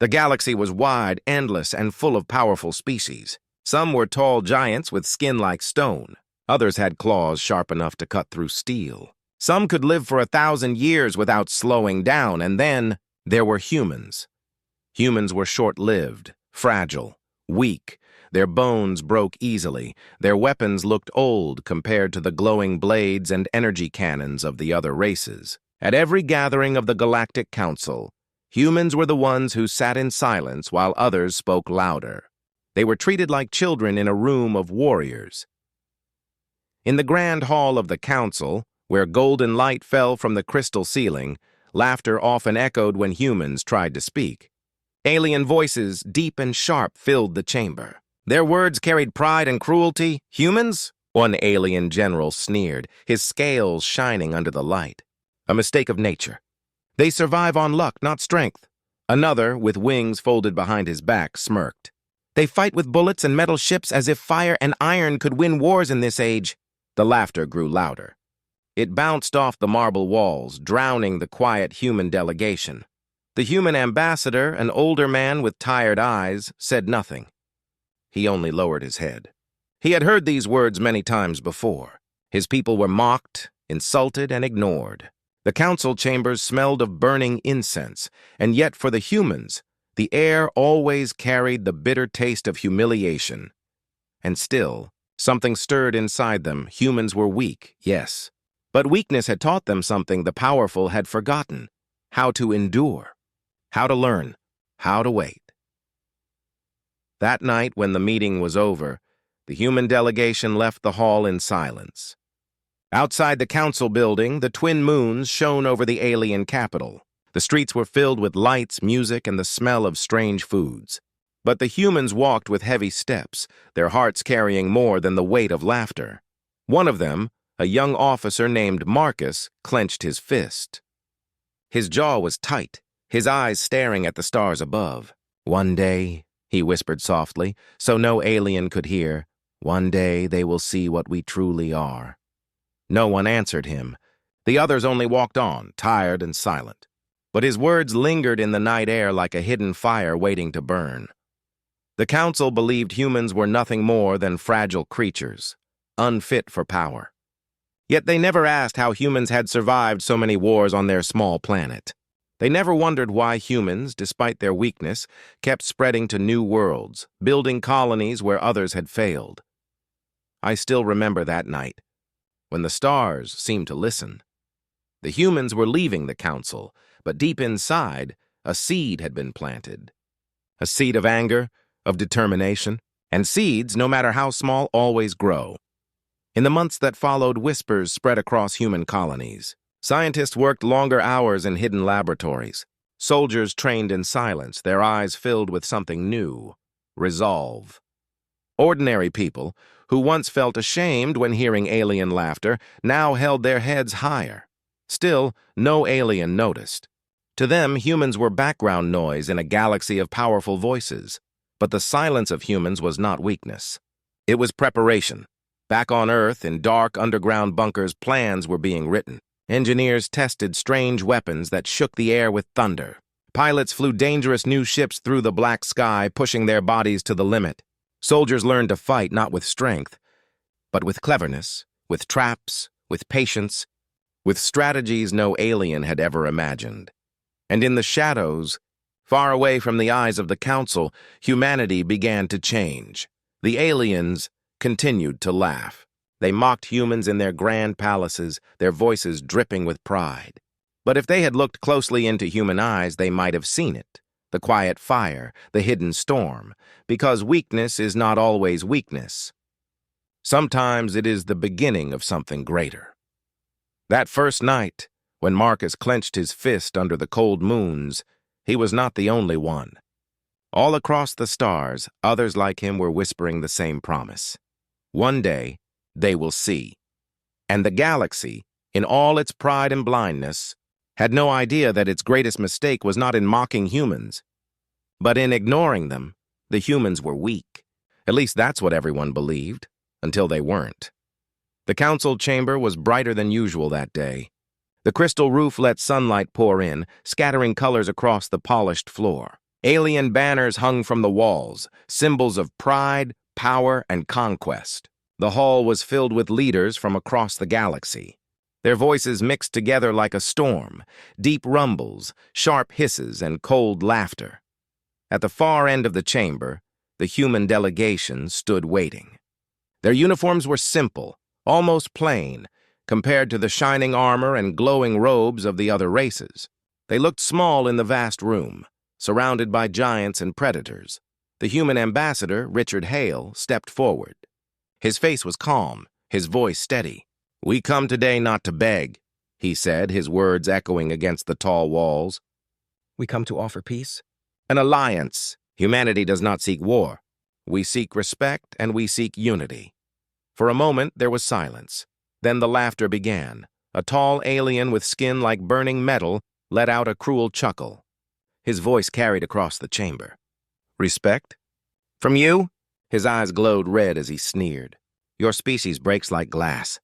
The galaxy was wide, endless, and full of powerful species. Some were tall giants with skin like stone. Others had claws sharp enough to cut through steel. Some could live for 1,000 years without slowing down, and then there were humans. Humans were short-lived, fragile, weak. Their bones broke easily. Their weapons looked old compared to the glowing blades and energy cannons of the other races. At every gathering of the Galactic Council, humans were the ones who sat in silence while others spoke louder. They were treated like children in a room of warriors. In the grand hall of the council, where golden light fell from the crystal ceiling, laughter often echoed when humans tried to speak. Alien voices, deep and sharp, filled the chamber. Their words carried pride and cruelty. Humans? One alien general sneered, his scales shining under the light. A mistake of nature. They survive on luck, not strength. Another, with wings folded behind his back, smirked. They fight with bullets and metal ships as if fire and iron could win wars in this age. The laughter grew louder. It bounced off the marble walls, drowning the quiet human delegation. The human ambassador, an older man with tired eyes, said nothing. He only lowered his head. He had heard these words many times before. His people were mocked, insulted, and ignored. The council chambers smelled of burning incense, and yet for the humans, the air always carried the bitter taste of humiliation. And still, something stirred inside them. Humans were weak, yes. But weakness had taught them something the powerful had forgotten: how to endure, how to learn, how to wait. That night, when the meeting was over, the human delegation left the hall in silence. Outside the council building, the twin moons shone over the alien capital. The streets were filled with lights, music, and the smell of strange foods. But the humans walked with heavy steps, their hearts carrying more than the weight of laughter. One of them, a young officer named Marcus, clenched his fist. His jaw was tight, his eyes staring at the stars above. "One day," he whispered softly, so no alien could hear, "one day they will see what we truly are." No one answered him. The others only walked on, tired and silent. But his words lingered in the night air like a hidden fire waiting to burn. The council believed humans were nothing more than fragile creatures, unfit for power. Yet they never asked how humans had survived so many wars on their small planet. They never wondered why humans, despite their weakness, kept spreading to new worlds, building colonies where others had failed. I still remember that night, when the stars seemed to listen. The humans were leaving the council, but deep inside, a seed had been planted. A seed of anger, of determination, and seeds, no matter how small, always grow. In the months that followed, whispers spread across human colonies. Scientists worked longer hours in hidden laboratories. Soldiers trained in silence, their eyes filled with something new: resolve. Ordinary people, who once felt ashamed when hearing alien laughter, now held their heads higher. Still, no alien noticed. To them, humans were background noise in a galaxy of powerful voices. But the silence of humans was not weakness. It was preparation. Back on Earth, in dark underground bunkers, plans were being written. Engineers tested strange weapons that shook the air with thunder. Pilots flew dangerous new ships through the black sky, pushing their bodies to the limit. Soldiers learned to fight not with strength, but with cleverness, with traps, with patience, with strategies no alien had ever imagined. And in the shadows, far away from the eyes of the council, humanity began to change. The aliens continued to laugh. They mocked humans in their grand palaces, their voices dripping with pride. But if they had looked closely into human eyes, they might have seen it: the quiet fire, the hidden storm, because weakness is not always weakness. Sometimes it is the beginning of something greater. That first night, when Marcus clenched his fist under the cold moons, he was not the only one. All across the stars, others like him were whispering the same promise. One day, they will see. And the galaxy, in all its pride and blindness, had no idea that its greatest mistake was not in mocking humans, but in ignoring them. The humans were weak. At least that's what everyone believed, until they weren't. The council chamber was brighter than usual that day. The crystal roof let sunlight pour in, scattering colors across the polished floor. Alien banners hung from the walls, symbols of pride, power, and conquest. The hall was filled with leaders from across the galaxy. Their voices mixed together like a storm, deep rumbles, sharp hisses, and cold laughter. At the far end of the chamber, the human delegation stood waiting. Their uniforms were simple, almost plain, compared to the shining armor and glowing robes of the other races. They looked small in the vast room, surrounded by giants and predators. The human ambassador, Richard Hale, stepped forward. His face was calm, his voice steady. "We come today not to beg," he said, his words echoing against the tall walls. "We come to offer peace?" "An alliance. Humanity does not seek war. We seek respect and we seek unity." For a moment, there was silence. Then the laughter began. A tall alien with skin like burning metal let out a cruel chuckle. His voice carried across the chamber. "Respect? From you?" His eyes glowed red as he sneered. "Your species breaks like glass.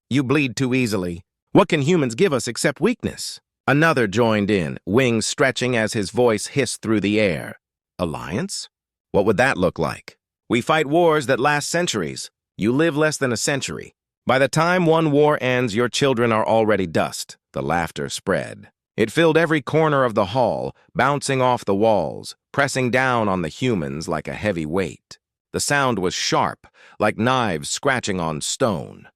You bleed too easily. What can humans give us except weakness?" Another joined in, wings stretching as his voice hissed through the air. "Alliance? What would that look like? We fight wars that last centuries. You live less than a century. By the time one war ends, your children are already dust." The laughter spread. It filled every corner of the hall, bouncing off the walls, pressing down on the humans like a heavy weight. The sound was sharp, like knives scratching on stone.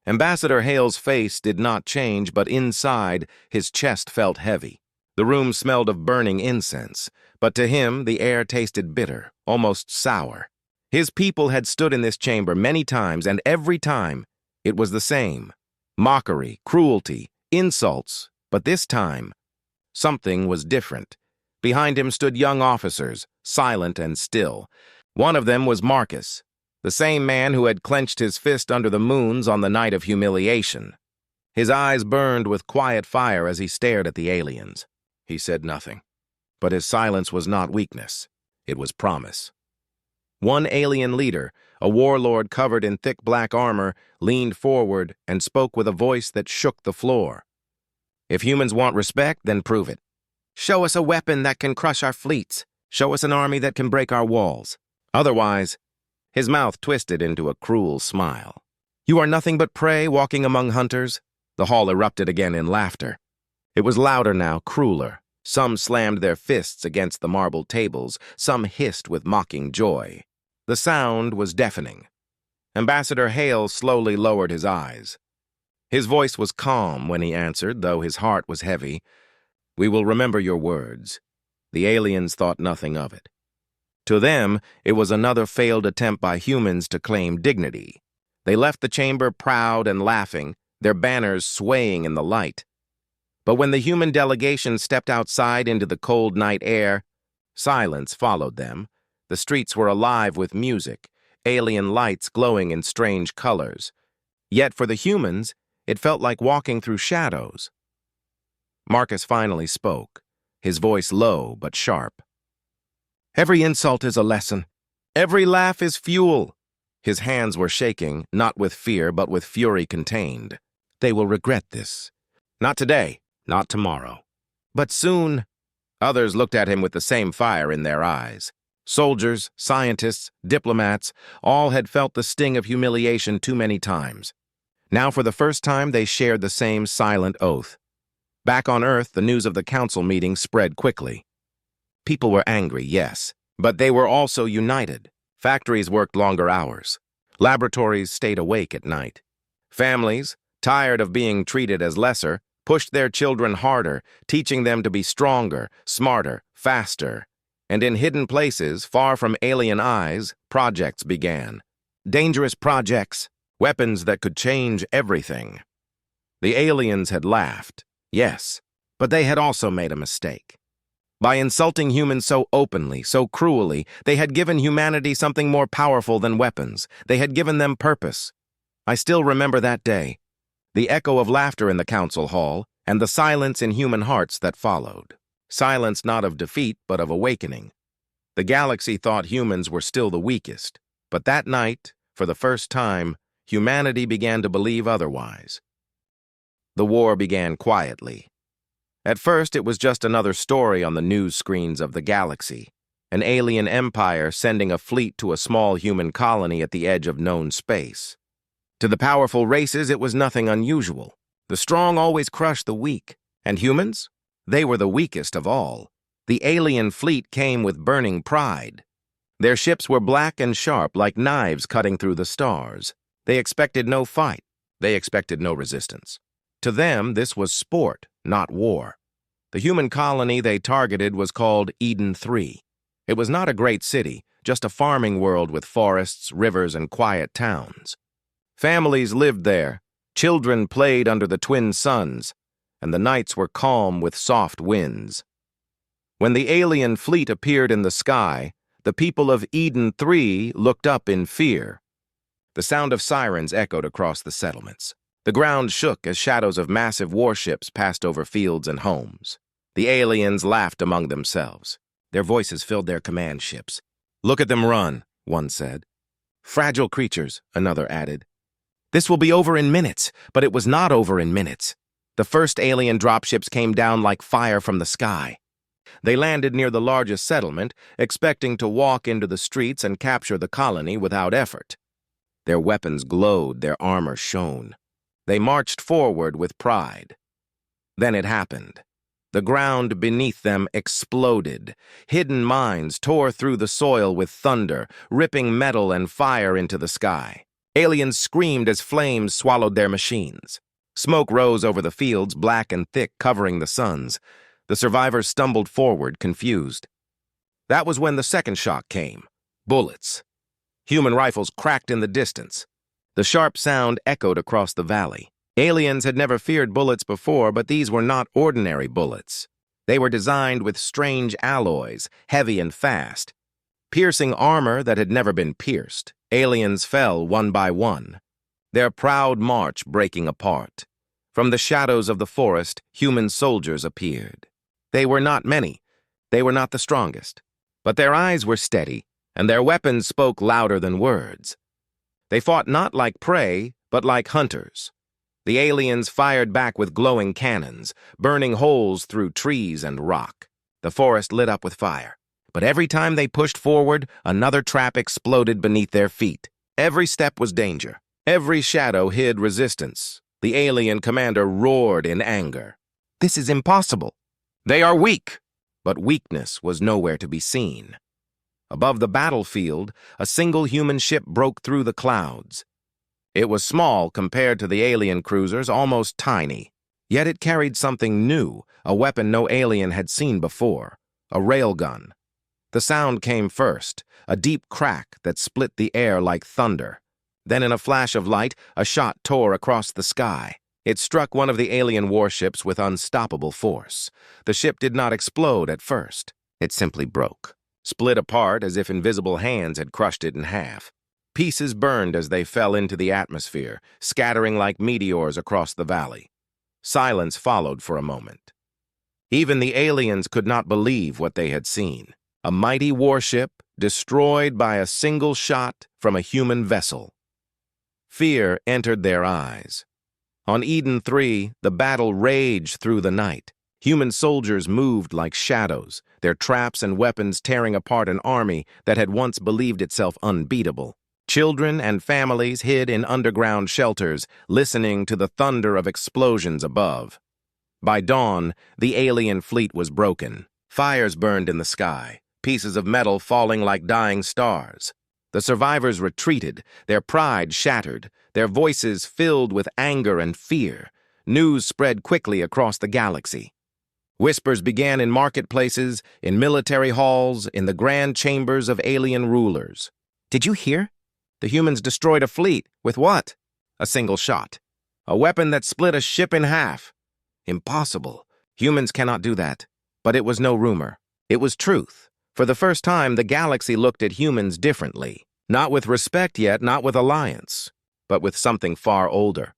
Ambassador Hale's face did not change, but inside, his chest felt heavy. The room smelled of burning incense, but to him the air tasted bitter, almost sour. His people had stood in this chamber many times, and every time it was the same. Mockery, cruelty, insults, but this time, something was different. Behind him stood young officers, silent and still. One of them was Marcus, the same man who had clenched his fist under the moons on the night of humiliation. His eyes burned with quiet fire as he stared at the aliens. He said nothing, but his silence was not weakness. It was promise. One alien leader, a warlord covered in thick black armor, leaned forward and spoke with a voice that shook the floor. "If humans want respect, then prove it. Show us a weapon that can crush our fleets. Show us an army that can break our walls. Otherwise," his mouth twisted into a cruel smile, "you are nothing but prey walking among hunters." The hall erupted again in laughter. It was louder now, crueler. Some slammed their fists against the marble tables, some hissed with mocking joy. The sound was deafening. Ambassador Hale slowly lowered his eyes. His voice was calm when he answered, though his heart was heavy. "We will remember your words." The aliens thought nothing of it. To them, it was another failed attempt by humans to claim dignity. They left the chamber proud and laughing, their banners swaying in the light. But when the human delegation stepped outside into the cold night air, silence followed them. The streets were alive with music, alien lights glowing in strange colors. Yet for the humans, it felt like walking through shadows. Marcus finally spoke, his voice low but sharp. "Every insult is a lesson. Every laugh is fuel." His hands were shaking, not with fear but with fury contained. "They will regret this. Not today, not tomorrow. But soon." Others looked at him with the same fire in their eyes. Soldiers, scientists, diplomats, all had felt the sting of humiliation too many times. Now for the first time they shared the same silent oath. Back on Earth, the news of the council meeting spread quickly. People were angry, yes, but they were also united. Factories worked longer hours. Laboratories stayed awake at night. Families, tired of being treated as lesser, pushed their children harder, teaching them to be stronger, smarter, faster. And in hidden places, far from alien eyes, projects began. Dangerous projects, weapons that could change everything. The aliens had laughed, yes, but they had also made a mistake. By insulting humans so openly, so cruelly, they had given humanity something more powerful than weapons. They had given them purpose. I still remember that day, the echo of laughter in the council hall, and the silence in human hearts that followed. Silence not of defeat, but of awakening. The galaxy thought humans were still the weakest, but that night, for the first time, humanity began to believe otherwise. The war began quietly. At first, it was just another story on the news screens of the galaxy. an alien empire sending a fleet to a small human colony at the edge of known space. To the powerful races, it was nothing unusual. The strong always crush the weak. And humans? They were the weakest of all. The alien fleet came with burning pride. Their ships were black and sharp like knives cutting through the stars. They expected no fight. They expected no resistance. To them, this was sport, not war. The human colony they targeted was called Eden 3. It was not a great city, just a farming world with forests, rivers, and quiet towns. Families lived there, children played under the twin suns, and the nights were calm with soft winds. When the alien fleet appeared in the sky, the people of Eden 3 looked up in fear. The sound of sirens echoed across the settlements. The ground shook as shadows of massive warships passed over fields and homes. The aliens laughed among themselves. Their voices filled their command ships. "Look at them run," one said. "Fragile creatures," another added. "This will be over in minutes," but it was not over in minutes. The first alien dropships came down like fire from the sky. They landed near the largest settlement, expecting to walk into the streets and capture the colony without effort. Their weapons glowed, their armor shone. They marched forward with pride. Then it happened. The ground beneath them exploded. Hidden mines tore through the soil with thunder, ripping metal and fire into the sky. Aliens screamed as flames swallowed their machines. Smoke rose over the fields, black and thick, covering the suns. The survivors stumbled forward, confused. That was when the second shock came. Bullets. Human rifles cracked in the distance. The sharp sound echoed across the valley. Aliens had never feared bullets before, but these were not ordinary bullets. They were designed with strange alloys, heavy and fast. Piercing armor that had never been pierced. Aliens fell one by one, their proud march breaking apart. From the shadows of the forest, human soldiers appeared. They were not many. They were not the strongest. But their eyes were steady, and their weapons spoke louder than words. They fought not like prey, but like hunters. The aliens fired back with glowing cannons, burning holes through trees and rock. The forest lit up with fire. But every time they pushed forward, another trap exploded beneath their feet. Every step was danger. Every shadow hid resistance. The alien commander roared in anger. "This is impossible. They are weak." But weakness was nowhere to be seen. Above the battlefield, a single human ship broke through the clouds. It was small compared to the alien cruisers, almost tiny. Yet it carried something new, a weapon no alien had seen before, a railgun. The sound came first, a deep crack that split the air like thunder. Then in a flash of light, a shot tore across the sky. It struck one of the alien warships with unstoppable force. The ship did not explode at first. It simply broke, split apart as if invisible hands had crushed it in half. Pieces burned as they fell into the atmosphere, scattering like meteors across the valley. Silence followed for a moment. Even the aliens could not believe what they had seen. A mighty warship destroyed by a single shot from a human vessel. Fear entered their eyes. On Eden 3, the battle raged through the night. Human soldiers moved like shadows, their traps and weapons tearing apart an army that had once believed itself unbeatable. Children and families hid in underground shelters, listening to the thunder of explosions above. By dawn, the alien fleet was broken. Fires burned in the sky, pieces of metal falling like dying stars. The survivors retreated, their pride shattered, their voices filled with anger and fear. News spread quickly across the galaxy. Whispers began in marketplaces, in military halls, in the grand chambers of alien rulers. "Did you hear? The humans destroyed a fleet. With what?" "A single shot. A weapon that split a ship in half." "Impossible. Humans cannot do that." But it was no rumor. It was truth. For the first time, the galaxy looked at humans differently. Not with respect yet, not with alliance, but with something far older.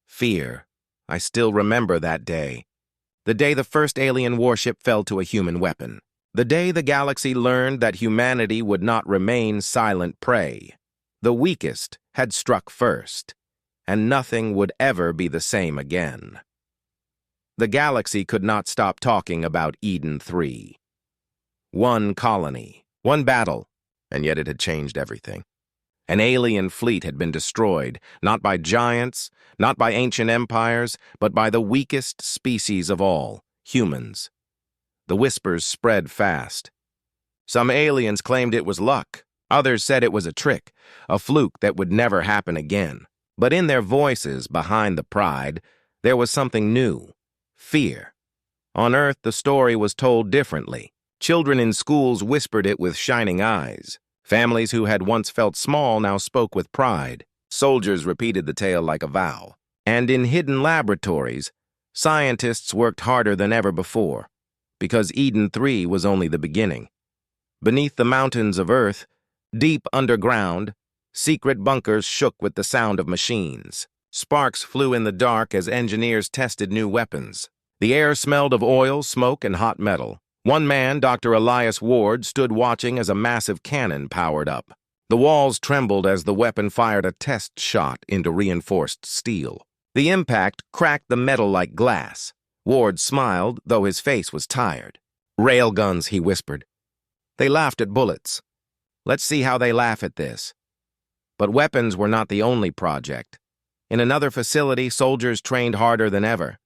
Fear. I still remember that day. The day the first alien warship fell to a human weapon. The day the galaxy learned that humanity would not remain silent prey. The weakest had struck first, and nothing would ever be the same again. The galaxy could not stop talking about Eden 3. One colony, One battle, and yet it had changed everything. An alien fleet had been destroyed, not by giants, not by ancient empires, but by the weakest species of all, humans. The whispers spread fast. Some aliens claimed it was luck. Others said it was a trick, a fluke that would never happen again. But in their voices, behind the pride, there was something new: fear. On Earth, the story was told differently. Children in schools whispered it with shining eyes. Families who had once felt small now spoke with pride. Soldiers repeated the tale like a vow. And in hidden laboratories, scientists worked harder than ever before, because Eden 3 was only the beginning. Beneath the mountains of Earth, deep underground, secret bunkers shook with the sound of machines. Sparks flew in the dark as engineers tested new weapons. The air smelled of oil, smoke, and hot metal. One man, Dr. Elias Ward, stood watching as a massive cannon powered up. The walls trembled as the weapon fired a test shot into reinforced steel. The impact cracked the metal like glass. Ward smiled, though his face was tired. "Railguns," he whispered. "They laughed at bullets. Let's see how they laugh at this." But weapons were not the only project. In another facility, soldiers trained harder than ever.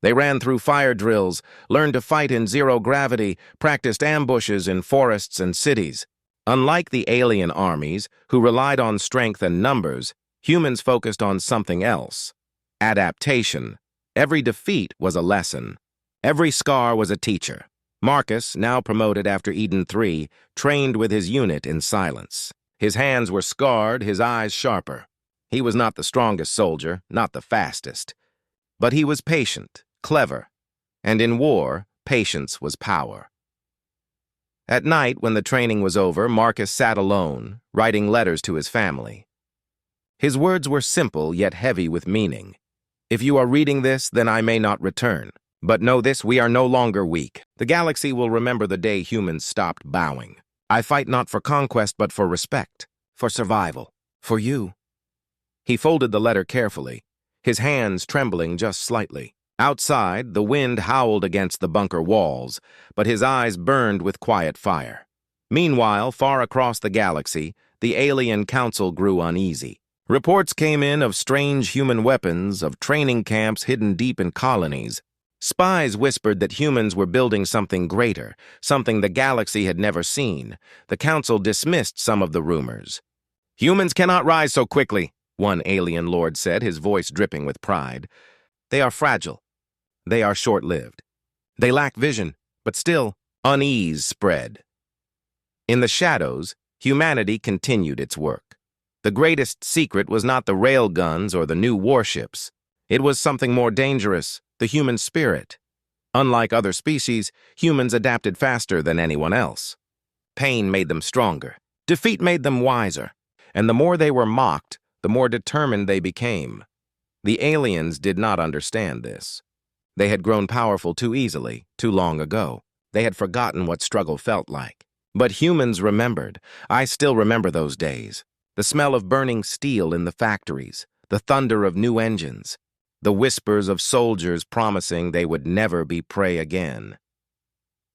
They ran through fire drills, learned to fight in zero gravity, practiced ambushes in forests and cities. Unlike the alien armies, who relied on strength and numbers, humans focused on something else: adaptation. Every defeat was a lesson. Every scar was a teacher. Marcus, now promoted after Eden 3, trained with his unit in silence. His hands were scarred, his eyes sharper. He was not the strongest soldier, not the fastest. But he was patient, clever, and in war, patience was power. At night, when the training was over, Marcus sat alone, writing letters to his family. His words were simple, yet heavy with meaning. "If you are reading this, then I may not return. But know this, we are no longer weak. The galaxy will remember the day humans stopped bowing. I fight not for conquest, but for respect, for survival, for you." He folded the letter carefully, his hands trembling just slightly. Outside, the wind howled against the bunker walls, but his eyes burned with quiet fire. Meanwhile, far across the galaxy, the alien council grew uneasy. Reports came in of strange human weapons, of training camps hidden deep in colonies. Spies whispered that humans were building something greater, something the galaxy had never seen. The council dismissed some of the rumors. "Humans cannot rise so quickly," one alien lord said, his voice dripping with pride. "They are fragile. They are short-lived. They lack vision, but still, unease spread." In the shadows, humanity continued its work. The greatest secret was not the railguns or the new warships. It was something more dangerous: the human spirit. Unlike other species, humans adapted faster than anyone else. Pain made them stronger. Defeat made them wiser. And the more they were mocked, the more determined they became. The aliens did not understand this. They had grown powerful too easily, too long ago. They had forgotten what struggle felt like. But humans remembered. I still remember those days. The smell of burning steel in the factories, the thunder of new engines, the whispers of soldiers promising they would never be prey again.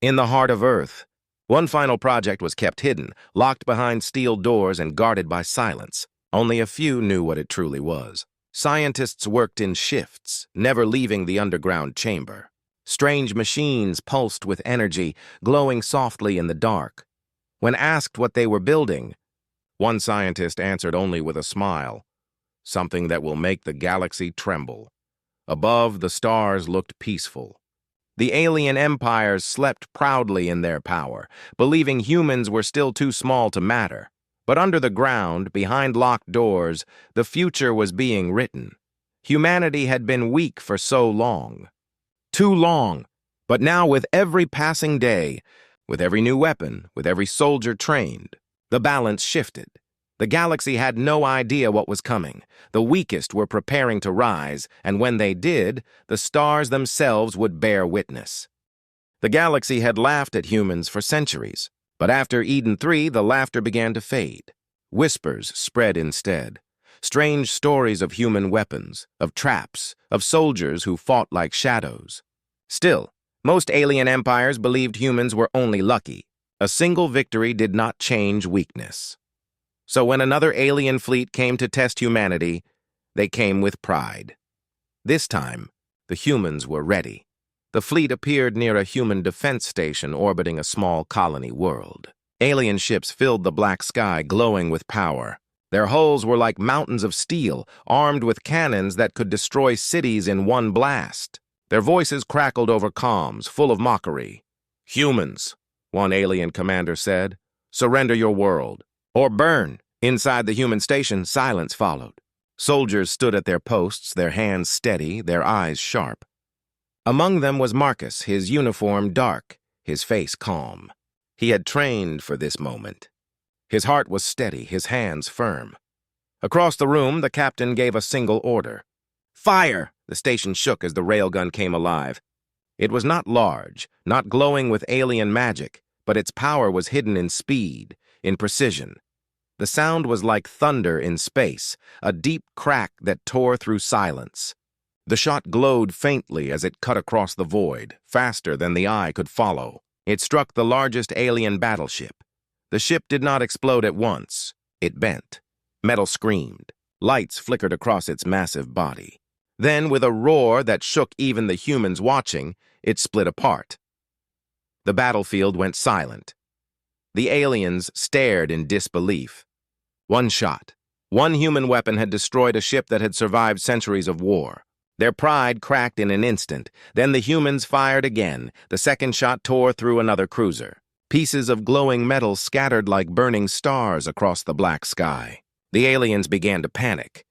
In the heart of Earth, one final project was kept hidden, locked behind steel doors and guarded by silence. Only a few knew what it truly was. Scientists worked in shifts, never leaving the underground chamber. Strange machines pulsed with energy, glowing softly in the dark. When asked what they were building, one scientist answered only with a smile: "Something that will make the galaxy tremble." Above, the stars looked peaceful. The alien empires slept proudly in their power, believing humans were still too small to matter. But under the ground, behind locked doors, the future was being written. Humanity had been weak for so long. Too long. But now, with every passing day, with every new weapon, with every soldier trained, the balance shifted. The galaxy had no idea what was coming. The weakest were preparing to rise, and when they did, the stars themselves would bear witness. The galaxy had laughed at humans for centuries, but after Eden 3, the laughter began to fade. Whispers spread instead. Strange stories of human weapons, of traps, of soldiers who fought like shadows. Still, most alien empires believed humans were only lucky, A single victory did not change weakness. So when another alien fleet came to test humanity, they came with pride. This time, the humans were ready. The fleet appeared near a human defense station orbiting a small colony world. Alien ships filled the black sky, glowing with power. Their hulls were like mountains of steel, armed with cannons that could destroy cities in one blast. Their voices crackled over comms, full of mockery. "Humans," one alien commander said, "surrender your world, or burn." Inside the human station, silence followed. Soldiers stood at their posts, their hands steady, their eyes sharp. Among them was Marcus, his uniform dark, his face calm. He had trained for this moment. His heart was steady, his hands firm. Across the room, the captain gave a single order. "Fire!" The station shook as the railgun came alive. It was not large, not glowing with alien magic, but its power was hidden in speed, in precision. The sound was like thunder in space, a deep crack that tore through silence. The shot glowed faintly as it cut across the void, faster than the eye could follow. It struck the largest alien battleship. The ship did not explode at once. It bent. Metal screamed. Lights flickered across its massive body. Then, with a roar that shook even the humans watching, it split apart. The battlefield went silent. The aliens stared in disbelief. One shot. One human weapon had destroyed a ship that had survived centuries of war. Their pride cracked in an instant. Then the humans fired again. The second shot tore through another cruiser. Pieces of glowing metal scattered like burning stars across the black sky. The aliens began to panic.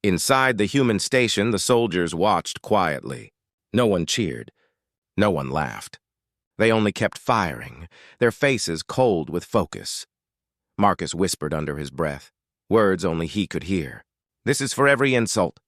Inside the human station, the soldiers watched quietly. No one cheered. No one laughed. They only kept firing, their faces cold with focus. Marcus whispered under his breath, words only he could hear. "This is for every insult.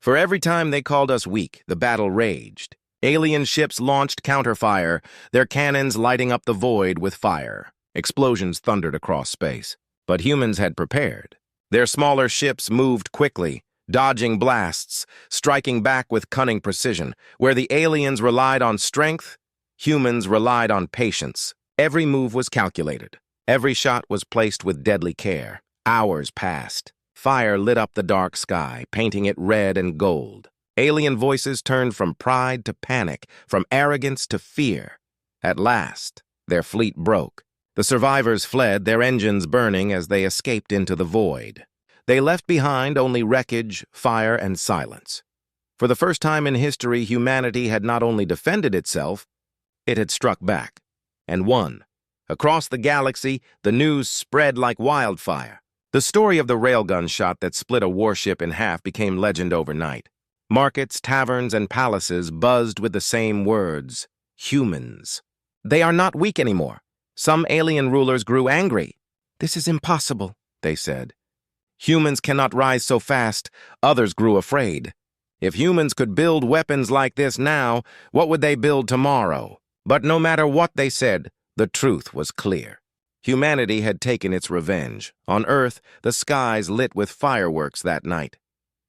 For every time they called us weak, the battle raged. Alien ships launched counterfire, their cannons lighting up the void with fire. Explosions thundered across space. But humans had prepared. Their smaller ships moved quickly, dodging blasts, striking back with cunning precision. Where the aliens relied on strength, humans relied on patience. Every move was calculated. Every shot was placed with deadly care. Hours passed. Fire lit up the dark sky, painting it red and gold. Alien voices turned from pride to panic, from arrogance to fear. At last, their fleet broke. The survivors fled, their engines burning as they escaped into the void. They left behind only wreckage, fire, and silence. For the first time in history, humanity had not only defended itself, it had struck back, and won. Across the galaxy, the news spread like wildfire. The story of the railgun shot that split a warship in half became legend overnight. Markets, taverns, and palaces buzzed with the same words: humans. They are not weak anymore. Some alien rulers grew angry. "This is impossible," they said. "Humans cannot rise so fast." Others grew afraid. If humans could build weapons like this now, what would they build tomorrow? But no matter what they said, the truth was clear. Humanity had taken its revenge. On Earth, the skies lit with fireworks that night.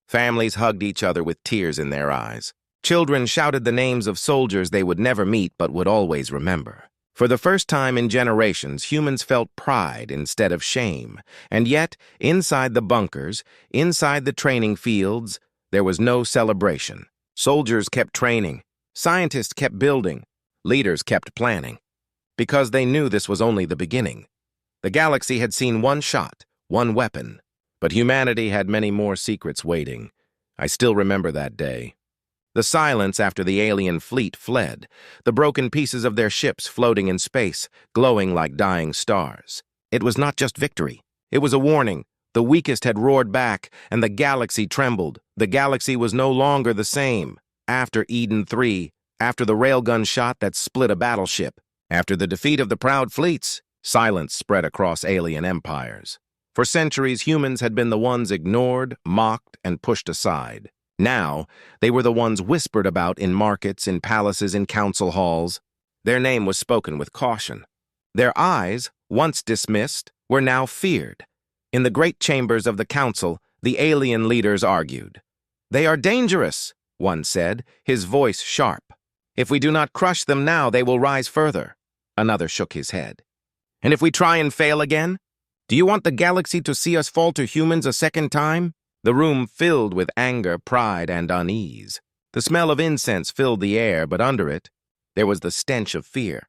Families hugged each other with tears in their eyes. Children shouted the names of soldiers they would never meet but would always remember. For the first time in generations, humans felt pride instead of shame. And yet, inside the bunkers, inside the training fields, there was no celebration. Soldiers kept training. Scientists kept building. Leaders kept planning. Because they knew this was only the beginning. The galaxy had seen one shot, one weapon. But humanity had many more secrets waiting. I still remember that day. The silence after the alien fleet fled, the broken pieces of their ships floating in space, glowing like dying stars. It was not just victory. It was a warning. The weakest had roared back, and the galaxy trembled. The galaxy was no longer the same. After Eden 3, after the railgun shot that split a battleship, after the defeat of the proud fleets, silence spread across alien empires. For centuries, humans had been the ones ignored, mocked, and pushed aside. Now, they were the ones whispered about in markets, in palaces, in council halls. Their name was spoken with caution. Their eyes, once dismissed, were now feared. In the great chambers of the council, the alien leaders argued. "They are dangerous," one said, his voice sharp. "If we do not crush them now, they will rise further." Another shook his head. And if we try and fail again? Do you want the galaxy to see us fall to humans a second time? The room filled with anger, pride, and unease. The smell of incense filled the air, but under it, there was the stench of fear.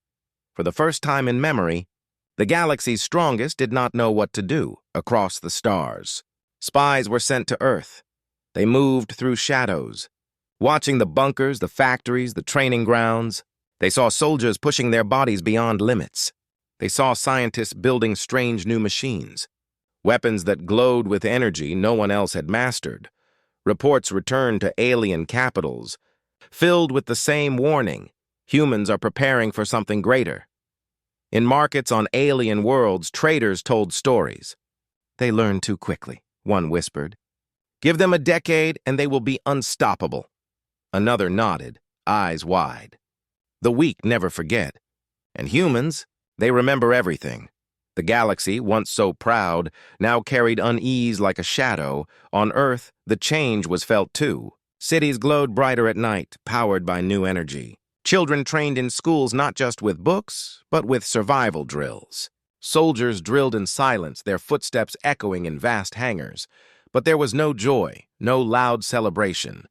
For the first time in memory, the galaxy's strongest did not know what to do across the stars. Spies were sent to Earth. They moved through shadows, watching the bunkers, the factories, the training grounds. They saw soldiers pushing their bodies beyond limits. They saw scientists building strange new machines, weapons that glowed with energy no one else had mastered. Reports returned to alien capitals, filled with the same warning: humans are preparing for something greater. In markets on alien worlds, traders told stories. They learned too quickly, one whispered. Give them a decade and they will be unstoppable. Another nodded, eyes wide. The weak never forget. And humans, they remember everything. The galaxy, once so proud, now carried unease like a shadow. On Earth, the change was felt too. Cities glowed brighter at night, powered by new energy. Children trained in schools not just with books, but with survival drills. Soldiers drilled in silence, their footsteps echoing in vast hangars. But there was no joy, no loud celebration.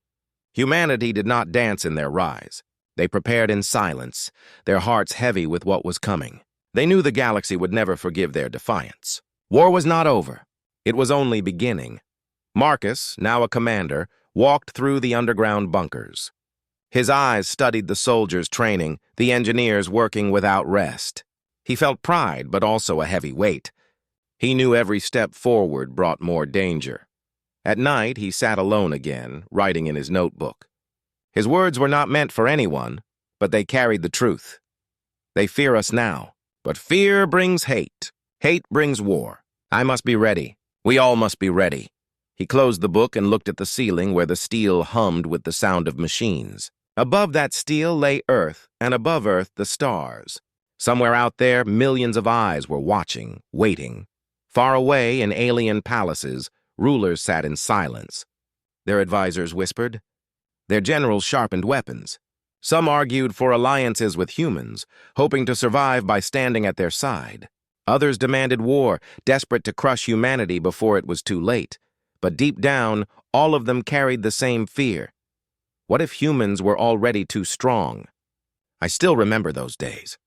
Humanity did not dance in their rise. They prepared in silence, their hearts heavy with what was coming. They knew the galaxy would never forgive their defiance. War was not over. It was only beginning. Marcus, now a commander, walked through the underground bunkers. His eyes studied the soldiers training, the engineers working without rest. He felt pride, but also a heavy weight. He knew every step forward brought more danger. At night, he sat alone again, writing in his notebook. His words were not meant for anyone, but they carried the truth. They fear us now, but fear brings hate. Hate brings war. I must be ready. We all must be ready. He closed the book and looked at the ceiling where the steel hummed with the sound of machines. Above that steel lay Earth, and above Earth the stars. Somewhere out there, millions of eyes were watching, waiting. Far away in alien palaces, rulers sat in silence. Their advisors whispered. Their generals sharpened weapons. Some argued for alliances with humans, hoping to survive by standing at their side. Others demanded war, desperate to crush humanity before it was too late. But deep down, all of them carried the same fear. What if humans were already too strong? I still remember those days.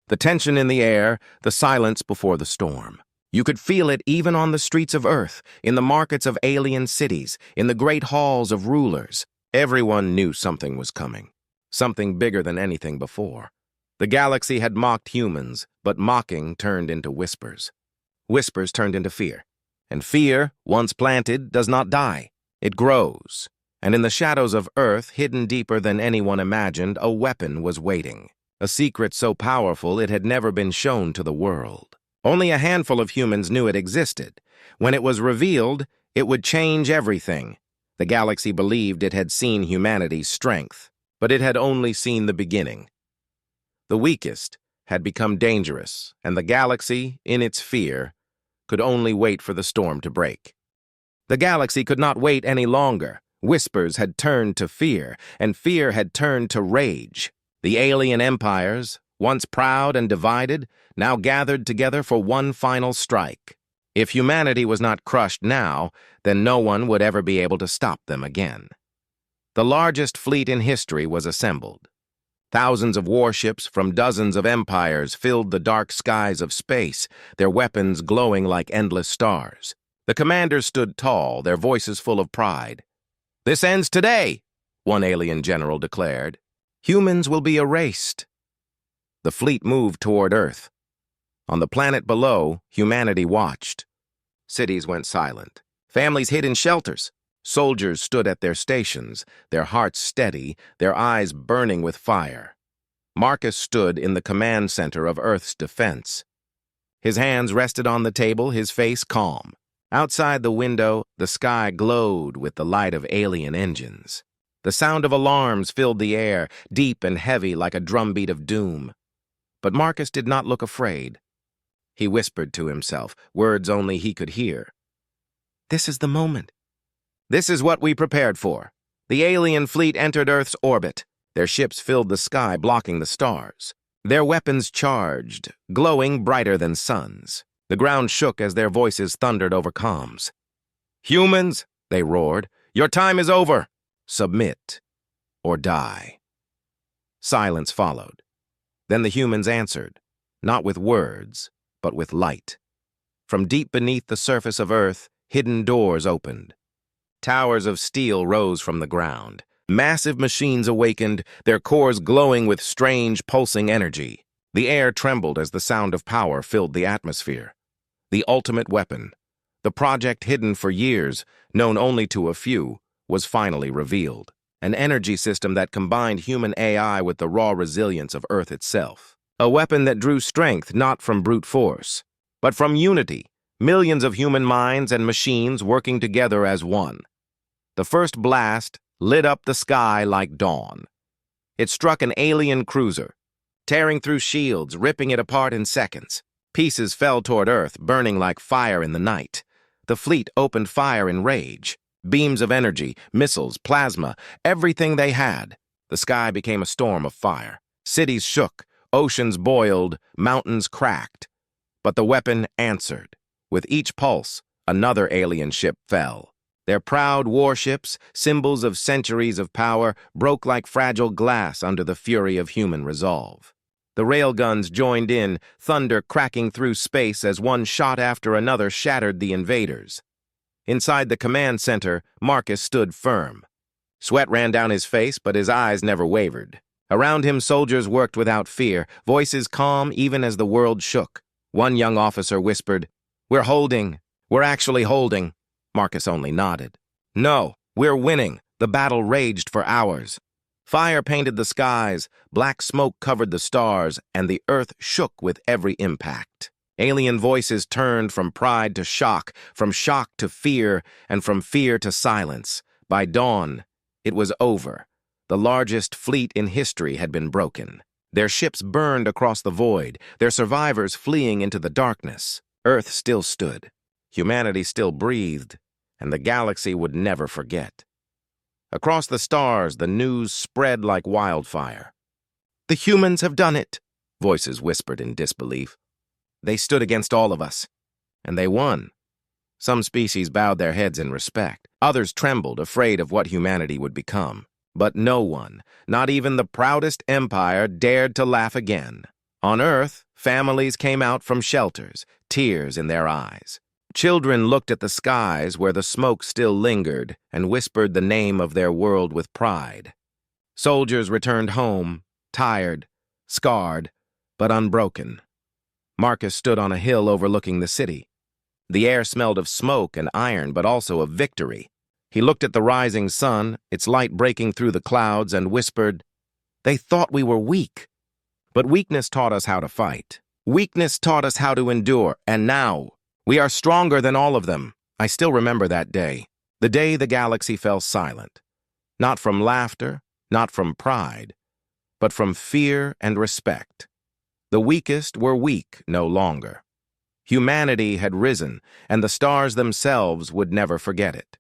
The tension in the air, the silence before the storm. You could feel it even on the streets of Earth, in the markets of alien cities, in the great halls of rulers. Everyone knew something was coming, something bigger than anything before. The galaxy had mocked humans, but mocking turned into whispers. Whispers turned into fear. And fear, once planted, does not die. It grows. And in the shadows of Earth, hidden deeper than anyone imagined, a weapon was waiting. A secret so powerful it had never been shown to the world. Only a handful of humans knew it existed. When it was revealed, it would change everything. The galaxy believed it had seen humanity's strength, but it had only seen the beginning. The weakest had become dangerous, and the galaxy, in its fear, could only wait for the storm to break. The galaxy could not wait any longer. Whispers had turned to fear, and fear had turned to rage. The alien empires, once proud and divided, now gathered together for one final strike. If humanity was not crushed now, then no one would ever be able to stop them again. The largest fleet in history was assembled. Thousands of warships from dozens of empires filled the dark skies of space, their weapons glowing like endless stars. The commanders stood tall, their voices full of pride. "This ends today," one alien general declared. "Humans will be erased." The fleet moved toward Earth. On the planet below, humanity watched. Cities went silent. Families hid in shelters. Soldiers stood at their stations, their hearts steady, their eyes burning with fire. Marcus stood in the command center of Earth's defense. His hands rested on the table, his face calm. Outside the window, the sky glowed with the light of alien engines. The sound of alarms filled the air, deep and heavy like a drumbeat of doom. But Marcus did not look afraid. He whispered to himself, words only he could hear. "This is the moment. This is what we prepared for." The alien fleet entered Earth's orbit. Their ships filled the sky, blocking the stars. Their weapons charged, glowing brighter than suns. The ground shook as their voices thundered over comms. "Humans," they roared, "your time is over. Submit or die." Silence followed. Then the humans answered, not with words, but with light. From deep beneath the surface of Earth, hidden doors opened. Towers of steel rose from the ground. Massive machines awakened, their cores glowing with strange, pulsing energy. The air trembled as the sound of power filled the atmosphere. The ultimate weapon, the project hidden for years, known only to a few, was finally revealed. An energy system that combined human AI with the raw resilience of Earth itself. A weapon that drew strength not from brute force, but from unity, millions of human minds and machines working together as one. The first blast lit up the sky like dawn. It struck an alien cruiser, tearing through shields, ripping it apart in seconds. Pieces fell toward Earth, burning like fire in the night. The fleet opened fire in rage. Beams of energy, missiles, plasma, everything they had. The sky became a storm of fire. Cities shook, oceans boiled, mountains cracked. But the weapon answered. With each pulse, another alien ship fell. Their proud warships, symbols of centuries of power, broke like fragile glass under the fury of human resolve. The railguns joined in, thunder cracking through space as one shot after another shattered the invaders. Inside the command center, Marcus stood firm. Sweat ran down his face, but his eyes never wavered. Around him, soldiers worked without fear, voices calm even as the world shook. One young officer whispered, "We're holding. We're actually holding." Marcus only nodded. "No, we're winning." The battle raged for hours. Fire painted the skies, black smoke covered the stars, and the earth shook with every impact. Alien voices turned from pride to shock, from shock to fear, and from fear to silence. By dawn, it was over. The largest fleet in history had been broken. Their ships burned across the void, their survivors fleeing into the darkness. Earth still stood. Humanity still breathed, and the galaxy would never forget. Across the stars, the news spread like wildfire. "The humans have done it," voices whispered in disbelief. "They stood against all of us, and they won." Some species bowed their heads in respect. Others trembled, afraid of what humanity would become. But no one, not even the proudest empire, dared to laugh again. On Earth, families came out from shelters, tears in their eyes. Children looked at the skies where the smoke still lingered and whispered the name of their world with pride. Soldiers returned home, tired, scarred, but unbroken. Marcus stood on a hill overlooking the city. The air smelled of smoke and iron, but also of victory. He looked at the rising sun, its light breaking through the clouds, and whispered, "They thought we were weak. But weakness taught us how to fight. Weakness taught us how to endure, and now we are stronger than all of them." I still remember that day, the day the galaxy fell silent. Not from laughter, not from pride, but from fear and respect. The weakest were weak no longer. Humanity had risen, and the stars themselves would never forget it.